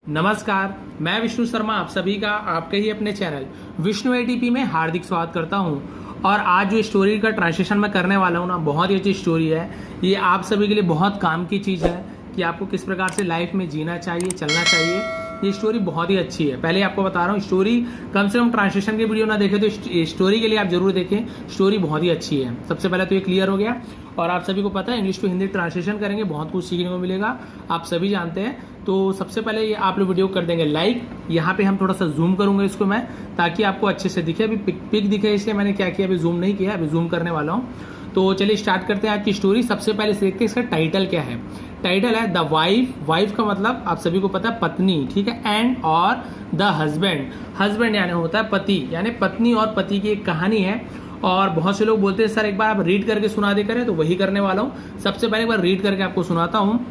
नमस्कार, मैं विष्णु शर्मा आप सभी का आपके ही अपने चैनल विष्णु एटीपी में हार्दिक स्वागत करता हूं। और आज जो स्टोरी का ट्रांसलेशन मैं करने वाला हूं ना, बहुत ही अच्छी स्टोरी है। ये आप सभी के लिए बहुत काम की चीज़ है कि आपको किस प्रकार से लाइफ में जीना चाहिए, चलना चाहिए। ये स्टोरी बहुत ही अच्छी है। पहले आपको बता रहा हूँ, स्टोरी कम से कम ट्रांसलेशन की वीडियो ना देखें तो स्टोरी के लिए आप जरूर देखें। स्टोरी बहुत ही अच्छी है। सबसे पहले तो ये क्लियर हो गया। और आप सभी को पता है, इंग्लिश टू हिंदी ट्रांसलेशन करेंगे, बहुत कुछ सीखने को मिलेगा, आप सभी जानते हैं। तो सबसे पहले ये आप लोग वीडियो कर देंगे लाइक। यहाँ पे हम थोड़ा सा जूम करूंगा इसको मैं, ताकि आपको अच्छे से दिखे। अभी पिक दिखे, इसलिए मैंने क्या किया, अभी जूम नहीं किया, अभी जूम करने वाला हूँ। तो चलिए स्टार्ट करते हैं आज की स्टोरी। सबसे पहले से देखते हैं इसका टाइटल क्या है। टाइटल है द वाइफ। वाइफ का मतलब आप सभी को पता है पत्नी, ठीक है। एंड और द हस्बैंड। हस्बैंड यानी होता है पति, यानी पत्नी और पति की एक कहानी है। और बहुत से लोग बोलते हैं सर एक बार आप रीड करके सुना दे करें, तो वही करने वाला हूँ। सबसे पहले एक बार रीड करके आपको सुनाता हूँ।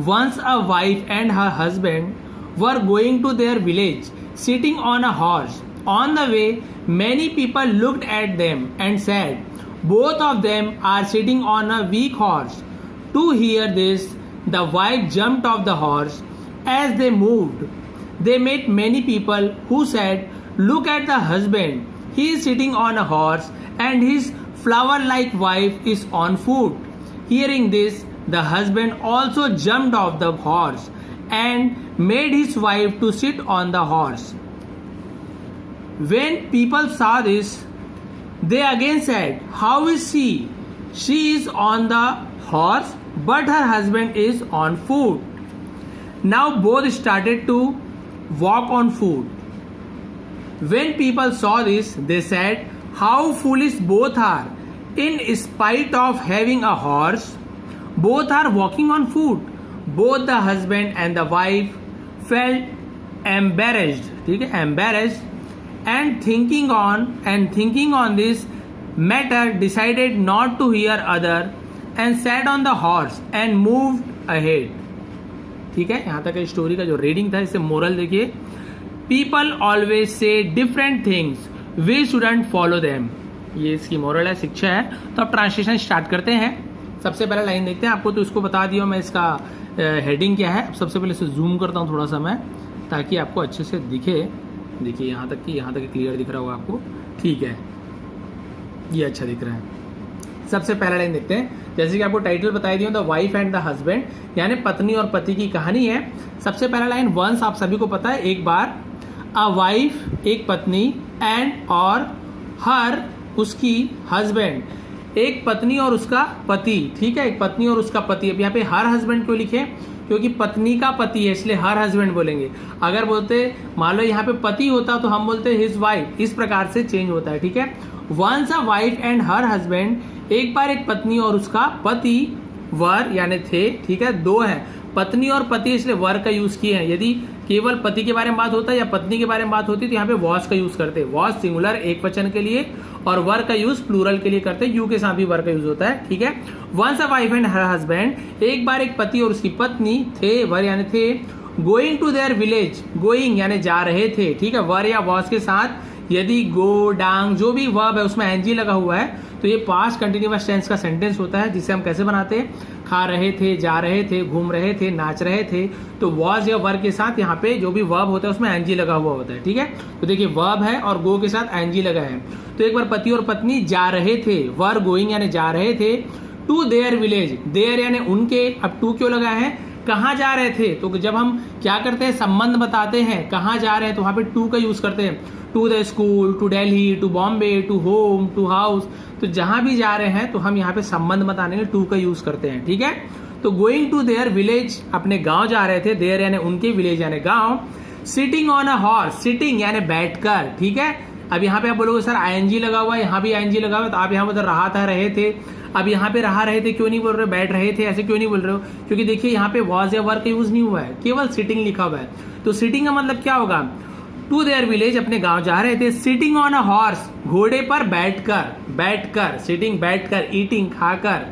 Once a wife and her husband were going to their village, sitting on a horse. On the way, many people looked at them and said, "Both of them are sitting on a weak horse." To hear this, the wife jumped off the horse. As they moved, they met many people who said, "Look at the husband. He is sitting on a horse and his flower-like wife is on foot." Hearing this, the husband also jumped off the horse and made his wife to sit on the horse. When people saw this, they again said, "How is she? She is on the horse, but her husband is on foot." Now both started to walk on foot. When people saw this, they said, "How foolish both are! In spite of having a horse, both are walking on foot." Both the husband and the wife felt embarrassed, ठीक है, embarrassed, and thinking on this matter, decided not to hear other, and sat on the horse and moved ahead. ठीक है, यहाँ तक story का जो reading था। इससे मोरल देखिए, people always say different things, we shouldn't follow them. ये इसकी मोरल है, शिक्षा है। तो अब ट्रांसलेशन स्टार्ट करते हैं। सबसे पहले लाइन देखते हैं। आपको तो इसको बता दिया मैं, इसका हेडिंग क्या है। सबसे पहले इसे जूम करता हूँ थोड़ा सा मैं, ताकि आपको अच्छे से दिखे। देखिए यहाँ तक क्लियर दिख रहा होगा आपको, ठीक है, ये अच्छा दिख रहा है। सबसे पहला लाइन देखते हैं। जैसे कि आपको टाइटल बताई दिया, the wife and the husband, यानी पत्नी और पति की कहानी है। सबसे पहला लाइन, वंस आप सभी को पता है, एक बार, अ वाइफ एक पत्नी, एंड और हर उसकी हस्बैंड, एक पत्नी और उसका पति, ठीक है, एक पत्नी और उसका पति। अब यहाँ पे हर हस्बैंड क्यों लिखे, क्योंकि पत्नी का पति है, इसलिए हर हस्बैंड बोलेंगे। अगर बोलते मान लो यहाँ पे पति होता तो हम बोलते हिज वाइफ। इस प्रकार से चेंज होता है, ठीक है। Once a wife and her husband, एक बार एक पत्नी और उसका पति, वर यानी थे, ठीक है, दो है, पत्नी और पति, इसलिए वर का यूज किए हैं। यदि केवल पति के बारे में बात होता है या पत्नी के बारे में बात होती है तो यहाँ पे वॉस का यूज करते हैं। वॉस सिंगुलर एक वचन के लिए, और वर का यूज प्लूरल के लिए करते हैं। यू के साथ भी वर का यूज होता है, ठीक है। Once a wife and her husband, एक बार एक पति और उसकी पत्नी, थे वर यानी थे, going to their village, going यानी जा रहे थे, ठीक है, वर या वॉस के साथ। यदि गो, डांग, जो भी वर्ब है उसमें एनजी लगा हुआ है तो ये पास्ट कंटिन्यूअस टेंस का सेंटेंस होता है, जिसे हम कैसे बनाते हैं, खा रहे थे, जा रहे थे, घूम रहे थे, नाच रहे थे। तो वॉज या वर्ब के साथ यहाँ पे जो भी वर्ब होता है उसमें एनजी लगा हुआ होता है, ठीक है। तो देखिए वर्ब है और गो के साथ एनजी लगा है। तो एक बार पति और पत्नी जा रहे थे, वर गोइंग यानी जा रहे थे, टू देयर विलेज, देयर यानी उनके। अब टू क्यों लगा है, कहाँ जा रहे थे। तो जब हम क्या करते हैं, संबंध बताते हैं, कहाँ जा रहे हैं, तो वहां पे टू का यूज करते हैं। To the school, to Delhi, to Bombay, to home, to house. तो जहां भी जा रहे हैं तो हम यहाँ पे संबंध बताने के टू का यूज करते हैं, ठीक है। तो गोइंग टू देयर विलेज, अपने गांव जा रहे थे, देयर यानी उनके, विलेज यानी गांव। Sitting on a horse, sitting यानी बैठकर, ठीक है। अब यहाँ पे आप बोलोगे सर आईएनजी लगा हुआ है, यहाँ भी आईएनजी लगा हुआ है, तो आप यहाँ पर रहा था, रहे थे। अब यहाँ पे रहा रहे थे क्यों नहीं बोल रहे, बैठ रहे थे ऐसे क्यों नहीं बोल रहे हो, क्योंकि देखिए यहाँ पे वॉज या वर्क का यूज नहीं हुआ है, केवल सिटिंग लिखा हुआ है। तो सिटिंग का मतलब क्या होगा, टू देयर विलेज, अपने गांव जा रहे थे, सिटिंग ऑन अ हॉर्स, घोड़े पर बैठकर, सिटिंग बैठकर, ईटिंग खाकर,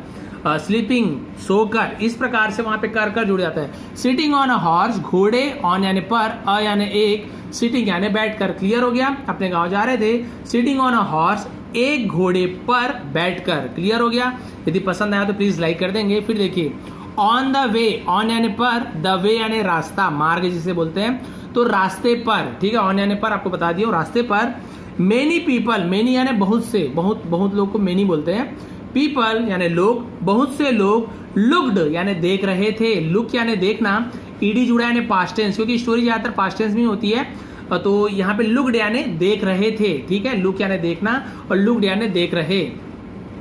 स्लीपिंग सोकर, इस प्रकार से वहां पे कर जुड़ जाता है। सिटिंग ऑन अ हॉर्स, घोड़े, ऑन यानी पर, अ यानी एक, सिटिंग यानी बैठकर। क्लियर हो गया, अपने गांव जा रहे थे, सिटिंग ऑन अ हॉर्स, एक घोड़े पर बैठकर। क्लियर हो गया। यदि पसंद आया तो प्लीज लाइक कर देंगे। फिर देखिए, ऑन द वे, ऑन यानी पर, द वे यानी रास्ता, मार्ग जिसे बोलते हैं, तो रास्ते पर, ठीक है, ऑन यानी पर, आपको बता दिया रास्ते पर। मेनी पीपल, मेनी यानी बहुत से, बहुत लोग को मेनी बोलते हैं, पीपल यानी लोग, बहुत से लोग, लुक्ड यानी देख रहे थे, लुक यानी देखना, ईडी जुड़ा यानी पास्ट टेंस, क्योंकि स्टोरी ज्यादातर पास्ट टेंस में होती है, तो यहाँ पे लुक्ड यानी देख रहे थे, ठीक है, लुक यानी देखना और लुक्ड यानी देख रहे,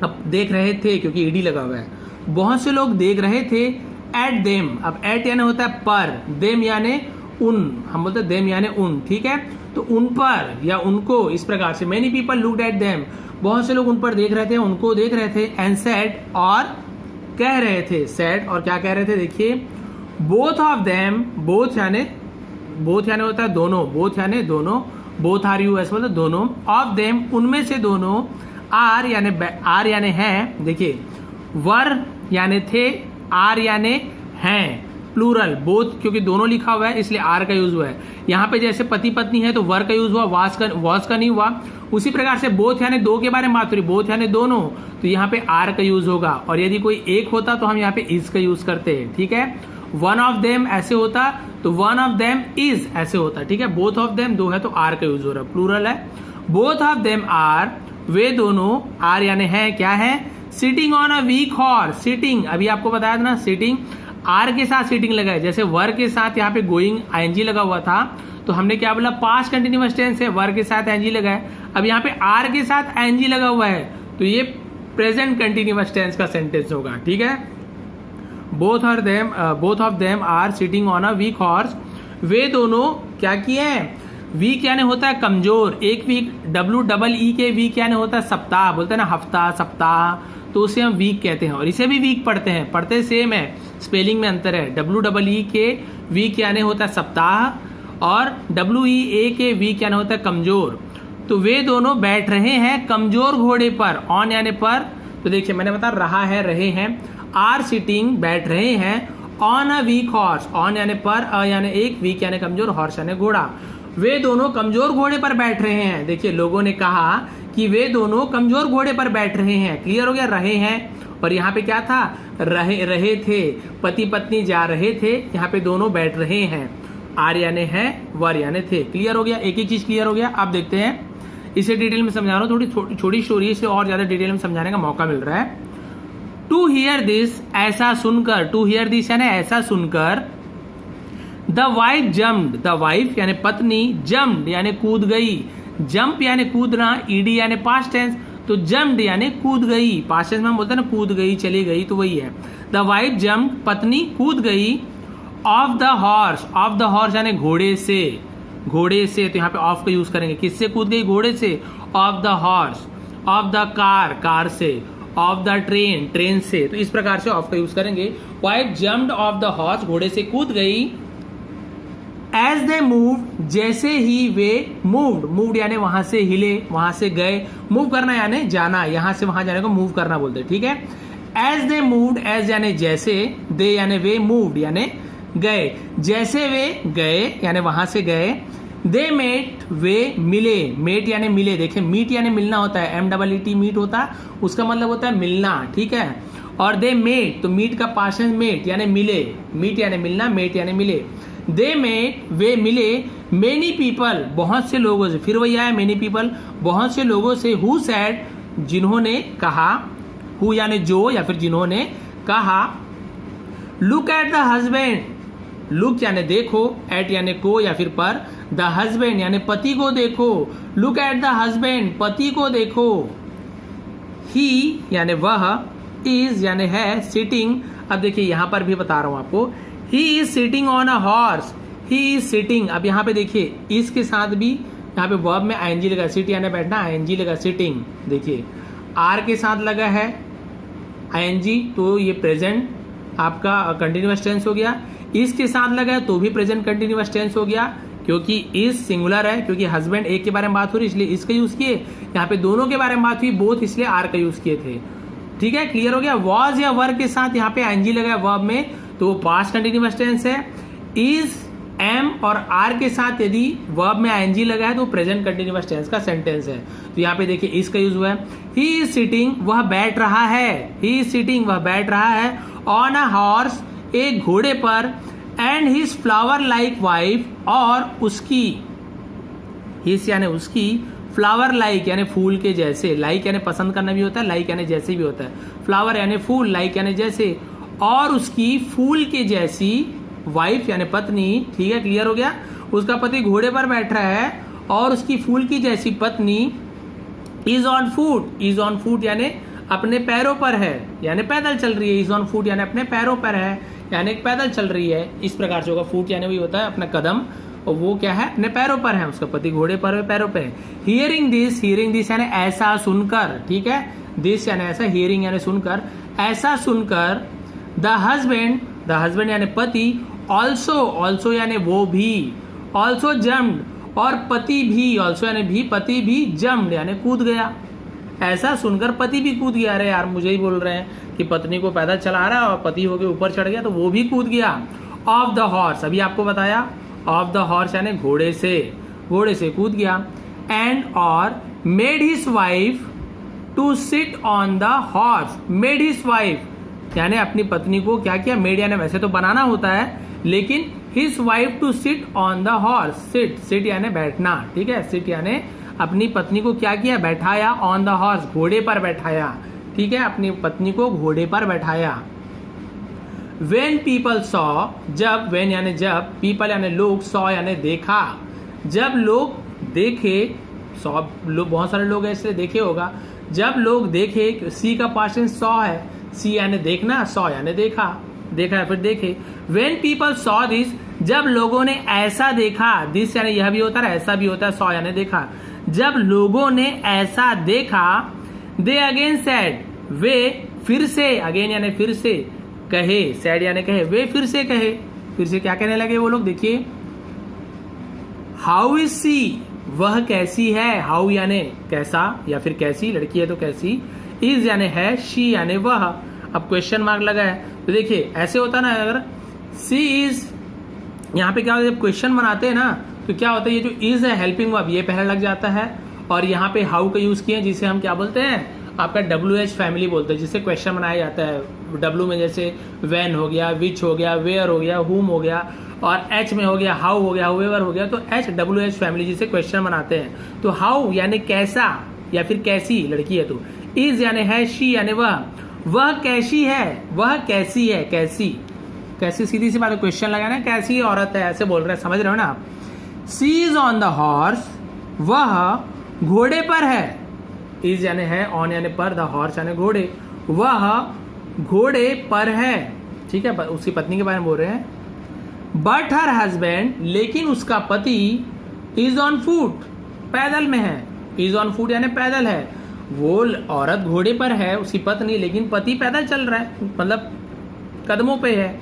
अब देख रहे थे क्योंकि ईडी लगा हुआ है, बहुत से लोग देख रहे थे एट देम, अब एट यानी होता है पर, देम यानी उन, हम बोलते हैं देम यानी उन, ठीक है, तो उन पर या उनको, इस प्रकार से many people looked at them, बहुत से लोग उन पर देख रहे थे, उनको देख रहे थे, एंड सेड और कह रहे थे, सेड और क्या कह रहे थे, देखिए बोथ ऑफ देम, बोथ यानी होता है दोनों, बोथ यानी दोनों, बोथ आर यू ऐसा मतलब दोनों, ऑफ देम उनमें से दोनों, आर यानी है, देखिए वर यानी थे, आर यानी हैं, प्लूरल, बोथ क्योंकि दोनों लिखा हुआ है इसलिए आर का यूज हुआ है। यहाँ पे जैसे पति पत्नी है तो वर का यूज हुआ, वॉज का नहीं हुआ। उसी प्रकार से बोथ यानी दो के बारे में बात हो रही, बोथ यानी दोनों, तो यहाँ पे आर का यूज होगा, और यदि कोई एक होता तो हम यहाँ पे इज का यूज करते हैं, ठीक है। वन ऑफ देम ऐसे होता तो वन ऑफ देम इज ऐसे होता, ठीक है। बोथ ऑफ देम दो है तो आर का यूज हो रहा है, प्लूरल है। बोथ ऑफ देम आर, वे दोनों, आर यानी है, क्या है, sitting on a weak horse, sitting अभी आपको बताया था ना, सिटिंग आर के साथ सिटिंग लगा है, जैसे वर के साथ यहाँ पे गोइंग आईएनजी लगा हुआ था तो हमने क्या बोला, पास्ट कंटिन्यूअस टेंस है, वर के साथ आईएनजी लगा है। अब यहाँ पे आर के साथ आईएनजी लगा हुआ है तो ये प्रेजेंट कंटिन्यूअस टेंस का सेंटेंस होगा, ठीक है। Both of them are sitting on a weak horse, वे दोनों क्या किए हैं, वीक यानी होता है कमजोर, एक वीक WEE के वीक यानी होता है सप्ताह, बोलते हैं ना हफ्ता सप्ताह, तो उसे हम वीक कहते हैं, और इसे भी वीक पढ़ते सेम है, स्पेलिंग में अंतर है। WEE के वीक यानी होता है सप्ताह और WEA के वीक यानी होता है कमजोर। तो वे दोनों बैठ रहे हैं कमजोर घोड़े पर, ऑन यानी पर, तो देखिए मैंने बता रहा है, रहे हैं, आर सिटिंग बैठ रहे हैं, on a weak horse, on यानी पर, अ यानी एक, वीक यानी कमजोर, हॉर्स यानी घोड़ा, वे दोनों कमजोर घोड़े पर बैठ रहे हैं। देखिए लोगों ने कहा कि वे दोनों कमजोर घोड़े पर बैठ रहे हैं, क्लियर हो गया, रहे हैं, और यहाँ पे क्या था, रहे थे, पति पत्नी जा रहे थे, यहाँ पे दोनों बैठ रहे हैं, आर यानी है, वर यानी थे, क्लियर हो गया, एक चीज क्लियर हो गया। आप देखते हैं इसे डिटेल में समझा रहा हूँ, थोड़ी छोटी स्टोरी से और ज्यादा डिटेल में समझाने का मौका मिल रहा है। टू हियर दिस, ऐसा सुनकर, टू हियर दिस यानी ऐसा सुनकर, the wife jumped, the wife यानी पत्नी, जम्प्ड यानी कूद गई, जंप यानी कूदना, ईडी यानी पास्ट टेंस, तो जम्प्ड यानी कूद गई, पास्ट टेंस में हम बोलते हैं ना कूद गई, चली गई, तो वही है। द वाइफ जम्प्ड, पत्नी कूद गई, ऑफ द हॉर्स यानी घोड़े से, तो यहाँ पे ऑफ का यूज करेंगे, किससे कूद गई, घोड़े से, of the horse, of the car से, ऑफ द ट्रेन से, तो इस प्रकार से ऑफ का यूज करेंगे। Wife jumped of the horse, घोड़े से कूद गई, एज दे मूव, जैसे ही वे मूव्ड यानी वहां से हिले, वहां से गए, मूव करना यानी जाना, यहां से वहां जाने को मूव करना बोलते हैं, ठीक है। एज दे मूव्ड, एज यानी जैसे, दे यानी वे, मूव्ड यानी गए, जैसे वे गए यानी वहां से गए, दे मेट, वे मिले, मेट यानी मिले, देखिए मीट यानी मिलना होता है, MEET मीट होता है, उसका मतलब होता है मिलना, ठीक है। और दे मेट, तो मीट का पास्ट टेंस मेट यानी मिले, मीट यानी मिलना, मेट यानी मिले, दे मेट वे मिले, मेनी पीपल बहुत से लोगों से, फिर वही आया मेनी पीपल, बहुत से लोगों से, हु सैड जिन्होंने कहा, हु यानी जो या फिर जिन्होंने कहा, look at the husband, look यानी देखो, एट यानी को या फिर पर, द हस्बैंड यानी पति को देखो, लुक एट द हस्बैंड पति को देखो, ही यानी वह, इज यानी है, सिटिंग, अब देखिए यहां पर भी बता रहा हूं आपको, he is sitting on a horse, he is sitting, अब यहाँ पे देखिए इसके साथ भी यहाँ पे वर्ब में आईएनजी लगा, सिट यानी बैठना, आईएनजी लगा, सिटिंग, देखिए आर के साथ लगा है आईएनजी तो ये प्रेजेंट आपका कंटिन्यूअस टेंस हो गया, इसके साथ लगा है तो भी प्रेजेंट कंटिन्यूअस टेंस हो गया, क्योंकि इस सिंगुलर है, क्योंकि हस्बैंड एक के बारे में बात हो रही इसलिए इसका यूज किए, यहाँ पे दोनों के बारे में बात हुई, बोथ इसलिए आर का यूज किए थे, ठीक है, क्लियर हो गया। वॉज या वर के साथ यहाँ पे आईएनजी लगा है वर्ब में तो वो पास्ट कंटिन्यूअस टेंस है, इज, एम और आर के साथ यदि वर्ब में आईएनजी लगा है तो प्रेजेंट कंटिन्यूअस टेंस का सेंटेंस है। तो यहाँ पे देखिए इसका यूज हुआ है, ही इज सिटिंग, वह बैठ रहा है, ही इज सिटिंग, वह बैठ रहा है, ऑन अ हॉर्स एक घोड़े पर, and his flower like wife, और उसकी, हिज यानी उसकी, फ्लावर लाइक यानी फूल के जैसे, लाइक यानी पसंद करना भी होता है, लाइक यानी जैसे भी होता है, फ्लावर यानी फूल, लाइक यानी जैसे, और उसकी फूल के जैसी वाइफ यानी पत्नी, ठीक है, क्लियर हो गया। उसका पति घोड़े पर बैठ रहा है और उसकी फूल की जैसी पत्नी is on foot, is on foot यानी अपने पैरों पर है, यानी पैदल चल रही है, इज ऑन फूट यानी अपने पैरों पर है, यानी पैदल चल रही है, इस प्रकार से होगा। फूट यानी वही होता है अपना कदम, और वो क्या है, अपने पैरों पर है, उसका पति घोड़े पर है, पैरों पर है। हियरिंग दिस यानी ऐसा सुनकर, ठीक है, दिस यानी ऐसा, हियरिंग यानी सुनकर, ऐसा सुनकर, द हस्बैंड यानी पति, ऑल्सो यानी वो भी, ऑल्सो जम्प्ड, और पति भी, ऑल्सो यानी भी, पति भी, जम्प्ड यानी कूद गया। ऐसा सुनकर पति भी कूद गया। अरे यार, मुझे ही बोल रहे हैं कि पत्नी को पैदल चला रहा है और पति होके ऊपर चढ़ गया, तो वो भी कूद गया। ऑफ द हॉर्स, अभी आपको बताया, ऑफ द हॉर्स यानी घोड़े से कूद गया। एंड और made his wife to sit on the horse, made his wife यानी अपनी पत्नी को क्या किया, मेड यानी वैसे तो बनाना होता है, लेकिन his wife to sit on the horse, sit यानी बैठना, ठीक है, सिट यानी अपनी पत्नी को क्या किया, बैठाया, ऑन द हॉर्स घोड़े पर बैठाया, ठीक है, अपनी पत्नी को घोड़े पर बैठाया। वेन पीपल सॉ, जब, वेन यानी जब, पीपल यानी लोग, सॉ यानी देखा, जब लोग देखे, सॉ लोग, बहुत सारे लोग ऐसे देखे होगा, जब लोग देखे, सी का पास्ट टेंस सॉ है, सी यानी देखना, सॉ यानी देखा है फिर देखे। वेन पीपल सॉ दिस, जब लोगों ने ऐसा देखा, दिस यानी यह भी होता है, ऐसा भी होता है, सॉ यानी देखा, जब लोगों ने ऐसा देखा, दे अगेन सैड, वे फिर से, अगेन यानी फिर से, कहे, सैड यानी कहे, वे फिर से कहे, फिर से क्या कहने लगे वो लोग, देखिए, हाउ इज सी, वह कैसी है, हाउ यानी कैसा या फिर कैसी, लड़की है तो कैसी, इज यानी है, शी यानी वह, अब क्वेश्चन मार्क लगा है, तो देखिए ऐसे होता ना, अगर सी इज, यहाँ पे क्या होता है, जब क्वेश्चन बनाते हैं ना, तो क्या होता है, ये जो इज है हेल्पिंग वर्ब, ये पहले लग जाता है, और यहाँ पे हाउ का यूज किए, जिसे हम क्या बोलते हैं, आपका WH फैमिली बोलते हैं, जिससे क्वेश्चन बनाया जाता है। W में जैसे वैन हो गया, विच हो गया, वेयर हो गया, हुम हो गया, और H में हो गया, हाउ हो गया, हुएवर हो गया, तो WH फैमिली जिसे क्वेश्चन बनाते हैं। तो हाउ यानी कैसा या फिर कैसी, लड़की है तो, इज यानी है, शी यानी वह कैसी है, वह कैसी है, कैसी सीधी सी बात है, क्वेश्चन लगाना, कैसी औरत है, ऐसे बोल रहे हैं, समझ रहे हो ना आप। सी इज ऑन द हॉर्स, वह घोड़े पर है, इज यानी है, ऑन यानी पर, द हॉर्स यानी घोड़े, वह घोड़े पर है, ठीक है, उसकी पत्नी के बारे में बोल रहे हैं। बट हर हस्बैंड, लेकिन उसका पति, इज ऑन फूट, पैदल में है, इज ऑन फूट यानी पैदल है, वो औरत घोड़े पर है, उसकी पत्नी, लेकिन पति पैदल चल रहा है, मतलब कदमों पे है।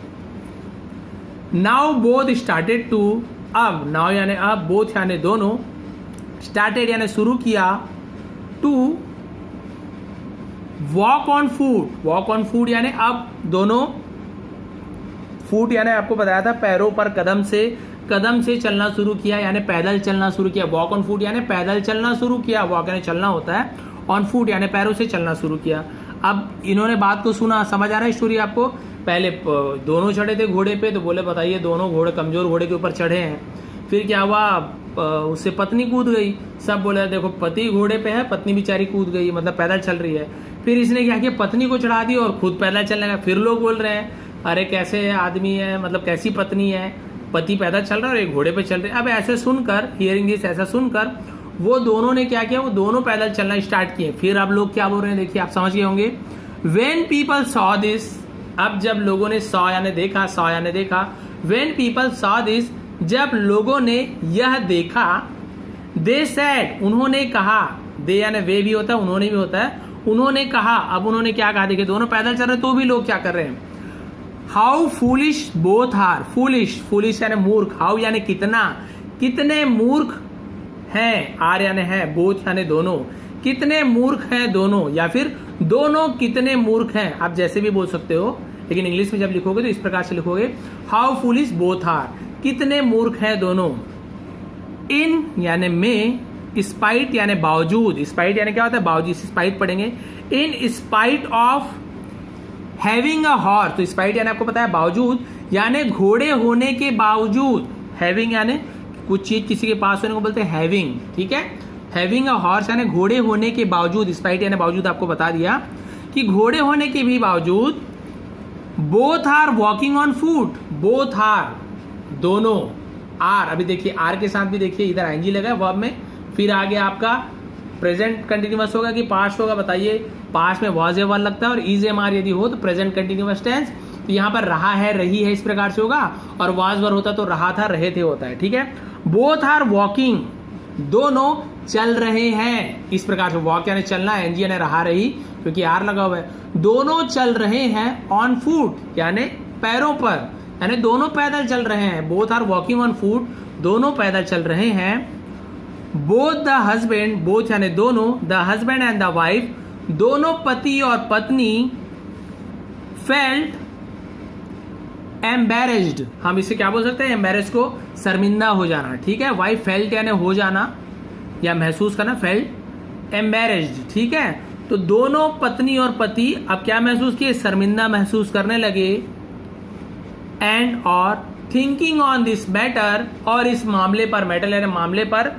नाउ बोथ स्टार्टेड टू, अब, नाउ यानी अब, बोथ यानी दोनों, स्टार्टेड यानी शुरू किया, टू वॉक ऑन फूट यानी अब दोनों, फूट यानी आपको बताया था पैरों पर, कदम से चलना शुरू किया, यानी पैदल चलना शुरू किया। वॉक ऑन फूट यानी पैदल चलना शुरू किया, वॉक यानी चलना होता है, ऑन फूट यानी पैरों से चलना शुरू किया। अब इन्होंने बात को सुना, समझ आ रहा है स्टोरी आपको। पहले दोनों चढ़े थे घोड़े पे, तो बोले बताइए दोनों घोड़े, कमजोर घोड़े के ऊपर चढ़े हैं। फिर क्या हुआ, उससे पत्नी कूद गई, सब बोले देखो पति घोड़े पे है, पत्नी बेचारी कूद गई, मतलब पैदल चल रही है। फिर इसने क्या किया, पत्नी को चढ़ा दी और खुद पैदल चलने लगा। फिर लोग बोल रहे हैं अरे कैसे आदमी है, मतलब कैसी पत्नी है, पति पैदल चल रहा है और एक घोड़े पे चल रहे। अब ऐसे सुनकर, हियरिंग दिस, ऐसा सुनकर वो दोनों ने क्या किया, वो दोनों पैदल चलना स्टार्ट किए। फिर अब लोग क्या बोल रहे हैं, देखिए आप समझ गए होंगे। वेन पीपल सॉ दिस, अब जब लोगों ने सॉ यानी देखा, वेन पीपल सॉ दिस, जब लोगों ने यह देखा, दे सेड, उन्होंने कहा, दे यानी वे भी होता है, उन्होंने भी होता है, उन्होंने कहा। अब उन्होंने क्या कहा, देखिए दोनों पैदल चल रहे तो भी लोग क्या कर रहे हैं, how foolish both are, foolish यानी मूर्ख, हाउ यानी कितना, कितने मूर्ख हैं, आर यानी है, बोथ यानी दोनों, कितने मूर्ख हैं दोनों, या फिर दोनों कितने मूर्ख हैं, आप जैसे भी बोल सकते हो, लेकिन इंग्लिश में जब लिखोगे तो इस प्रकार से लिखोगे, हाउ फूलिश बोथ आर, कितने मूर्ख हैं दोनों। इन यानी में, स्पाइट यानी बावजूद, स्पाइट यानी क्या होता है, बावजूद, स्पाइट पढ़ेंगे। In spite of having a horse, तो स्पाइट यानी आपको पता है बावजूद, यानी घोड़े होने के बावजूद, हैविंग यानी कुछ चीज किसी के पास होने को बोलते हैं हैविंग, ठीक है। हैविंग अ हॉर्स यानी घोड़े होने के बावजूद, स्पाइट यानी बावजूद आपको बता दिया कि घोड़े होने के भी बावजूद, both are walking on foot, both are दोनों, आर अभी देखिए आर के साथ भी देखिए इधर आईएनजी लगा है वर्ब में, फिर आगे आपका प्रेजेंट कंटिन्यूअस होगा कि पास्ट होगा, बताइए पास्ट में वॉज ए वन लगता है और इज एम आर यदि हो तो प्रेजेंट कंटिन्यूअस टेंस, तो यहाँ पर रहा है रही है इस प्रकार से होगा, और वाज वर होता तो रहा था रहे थे होता है, ठीक है। बोथ आर वॉकिंग, दोनों चल रहे हैं, इस प्रकार से वॉक यानी चलना, एनजी यानी रहा रही क्योंकि आर लगा हुआ है, दोनों चल रहे हैं ऑन फूट यानी पैरों पर, यानी दोनों पैदल चल रहे हैं, both are walking on foot, दोनों पैदल चल रहे हैं। बोथ द हस्बैंड, बोथ यानी दोनों, the husband and the wife, दोनों पति और पत्नी, फेल्ट एम्बेरेस्ड, हम इसे क्या बोल सकते हैं, एम्बेरेस्ड को शर्मिंदा हो जाना, ठीक है। वाइफ फेल्ट यानी हो जाना या महसूस करना, फेल्ट एम्बेरेस्ड, ठीक है। तो दोनों पत्नी और पति अब क्या महसूस किए, शर्मिंदा महसूस करने लगे। एंड और थिंकिंग ऑन दिस मैटर, और इस मामले पर, मैटर यानी मामले पर,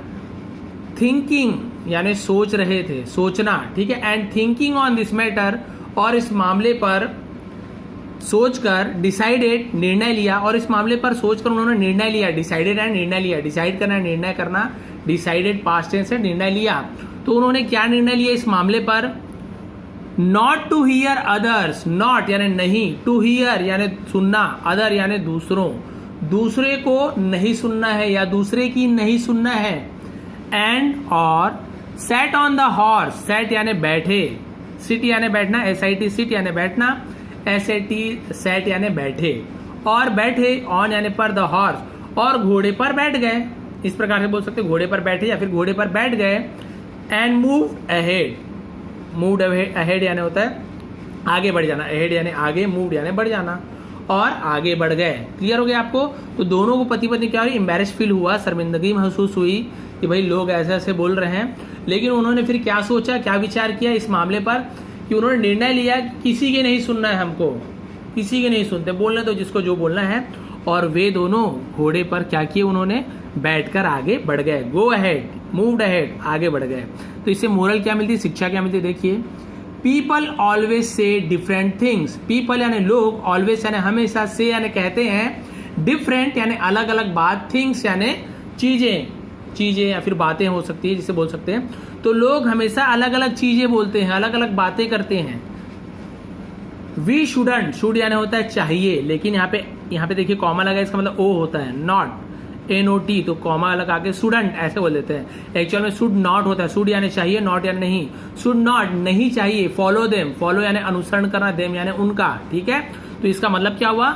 थिंकिंग यानी सोच रहे थे, सोचना, ठीक है। And thinking on this matter, और इस मामले पर सोचकर, डिसाइडेड निर्णय लिया, और इस मामले पर सोचकर उन्होंने निर्णय लिया, डिसाइडेड है निर्णय लिया, डिसाइड करना निर्णय करना, डिसाइडेड पास्ट टेंस से निर्णय लिया। तो उन्होंने क्या निर्णय लिया इस मामले पर, not to hear others, not यानी नहीं, टू हियर यानी सुनना, अदर यानी दूसरों, दूसरे को नहीं सुनना है या दूसरे की नहीं सुनना है। एंड और set on the horse, set यानी बैठे, सिट यानी बैठना, SIT सिट यानी बैठना, SAT सेट यानी बैठे, और बैठे ऑन यानी पर, द हॉर्स, और घोड़े पर बैठ गए, इस प्रकार से बोल सकते घोड़े पर बैठे या फिर घोड़े पर बैठ गए। And moved ahead, moved ahead यानी होता है आगे बढ़ जाना, अहेड यानी आगे, मूव्ड यानी बढ़ जाना, और आगे बढ़ गए। क्लियर हो गया आपको। तो दोनों को पति पत्नी क्या हुई, एम्बेरेस फील हुआ, शर्मिंदगी महसूस हुई कि भाई लोग ऐसे ऐसे बोल रहे हैं, लेकिन उन्होंने फिर क्या सोचा, क्या विचार किया इस मामले पर कि उन्होंने निर्णय लिया किसी के नहीं सुनना है, हमको किसी के नहीं सुनते, बोलने दो जिसको जो बोलना है। और वे दोनों घोड़े पर क्या किए, उन्होंने बैठकर आगे बढ़ गए, गो अहेड, मूव्ड अहेड, आगे बढ़ गए। तो इससे मोरल क्या मिलती है, शिक्षा क्या मिलती है, देखिए people always say different things, people यानी लोग, ऑलवेज यानी हमेशा, से यानी कहते हैं, डिफरेंट यानी अलग अलग बात, थिंग्स यानी चीजें, चीजें या फिर बातें हो सकती है जिसे बोल सकते हैं। तो लोग हमेशा अलग अलग चीजें बोलते हैं, अलग अलग बातें करते हैं। वी शुडंट, शुड यानी होता है चाहिए, लेकिन यहाँ पे देखिए कॉमा लगा, इसका मतलब ओ होता है, नॉट, NOT, तो कॉमा लगा के स्टूडेंट ऐसे बोल देते हैं। एक्चुअल में शुड नॉट होता है, शुड यानी चाहिए, नॉट यानी नहीं, शुड नॉट नहीं चाहिए, फॉलो देम, फॉलो यानी अनुसरण करना, देम यानी उनका, ठीक है। तो इसका मतलब क्या हुआ,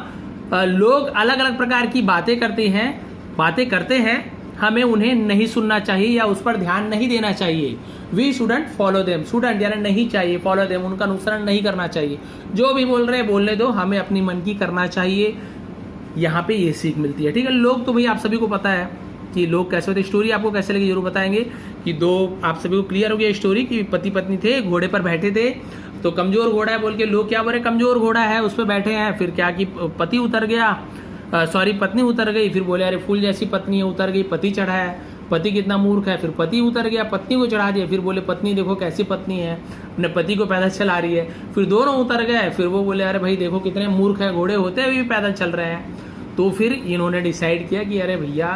लोग अलग अलग प्रकार की बातें करते हैं, हमें उन्हें नहीं सुनना चाहिए या उस पर ध्यान नहीं देना चाहिए। We shouldn't follow them, shouldn't यानी नहीं चाहिए, फॉलो देम उनका अनुसरण नहीं करना चाहिए, जो भी बोल रहे हैं बोलने दो, हमें अपनी मन की करना चाहिए। यहाँ पे ये सीख मिलती है, ठीक है। लोग तो भाई आप सभी को पता है कि लोग कैसे होते हैं, स्टोरी आपको कैसे लगी जरूर बताएंगे। कि दो, आप सभी को क्लियर हो गया स्टोरी कि पति पत्नी थे, घोड़े पर बैठे थे, तो कमजोर घोड़ा है बोल के लोग क्या बोले, कमजोर घोड़ा है उस पर बैठे हैं, फिर क्या कि पति उतर गया, पत्नी उतर गई, फिर बोले अरे फूल जैसी पत्नी है, उतर गई, पति चढ़ा है, पति कितना मूर्ख है, फिर पति उतर गया, पत्नी को चढ़ा दिया, फिर बोले पत्नी देखो कैसी पत्नी है, अपने पति को पैदल चला रही है, फिर दोनों उतर गए, फिर वो बोले अरे भाई देखो कितने मूर्ख है, घोड़े होते हुए भी पैदल चल रहे हैं। तो फिर इन्होंने डिसाइड किया कि अरे भैया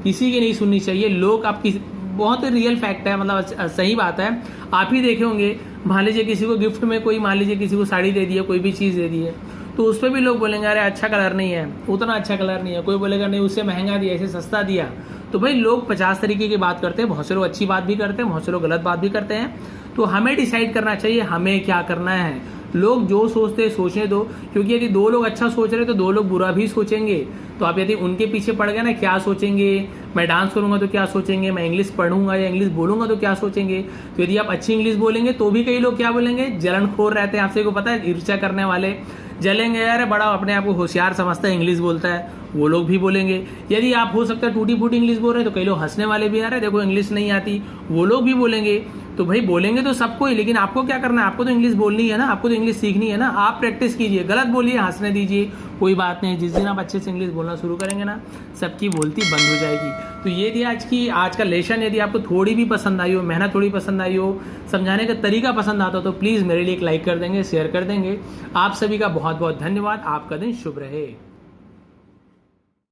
किसी की नहीं सुननी चाहिए, लोग आप किसी, बहुत रियल फैक्ट है, मतलब सही बात है, आप ही देखे होंगे, मान लीजिए किसी को गिफ्ट में कोई, मान लीजिए किसी को साड़ी दे दी है, कोई भी चीज़ दे दी है, तो उस पर भी लोग बोलेंगे अरे अच्छा कलर नहीं है, उतना अच्छा कलर नहीं है, कोई बोलेगा नहीं उससे महंगा दिया, इसे सस्ता दिया। तो भाई लोग 50 तरीके की बात करते हैं, बहुत से लोग अच्छी बात भी करते हैं, बहुत से लोग गलत बात भी करते हैं। तो हमें डिसाइड करना चाहिए हमें क्या करना है। लोग जो सोचते हैं सोचने दो, क्योंकि यदि दो लोग अच्छा सोच रहे हैं तो दो लोग बुरा भी सोचेंगे। तो आप यदि उनके पीछे पड़ गए ना, क्या सोचेंगे, मैं डांस करूंगा तो क्या सोचेंगे, मैं इंग्लिश पढ़ूंगा या इंग्लिश बोलूंगा तो क्या सोचेंगे। तो यदि आप अच्छी इंग्लिश बोलेंगे तो भी कई लोग क्या बोलेंगे, जलनखोर रहते हैं, आपसे को पता है, ईर्ष्या करने वाले, जलेंगे यार बड़ा अपने आप को होशियार समझता है, इंग्लिश बोलता है, वो लोग भी बोलेंगे। यदि आप हो सकता है टूटी फूटी इंग्लिश बोल रहे हैं तो कई लोग हंसने वाले भी आ रहे हैं, देखो इंग्लिश नहीं आती, वो लोग भी बोलेंगे। तो भाई बोलेंगे तो सबको ही, लेकिन आपको क्या करना है, आपको तो इंग्लिश बोलनी है ना, आपको तो इंग्लिश सीखनी है ना। आप प्रैक्टिस कीजिए, गलत बोलिए, हंसने दीजिए, कोई बात नहीं। जिस दिन आप अच्छे से इंग्लिश बोलना शुरू करेंगे ना, सबकी बोलती बंद हो जाएगी। तो ये थी आज का लेसन। यदि आपको थोड़ी भी पसंद आई हो, मेहनत थोड़ी पसंद आई हो, समझाने का तरीका पसंद आता हो, तो प्लीज़ मेरे लिए एक लाइक कर देंगे, शेयर कर देंगे। आप सभी का बहुत बहुत धन्यवाद। आपका दिन शुभ रहे।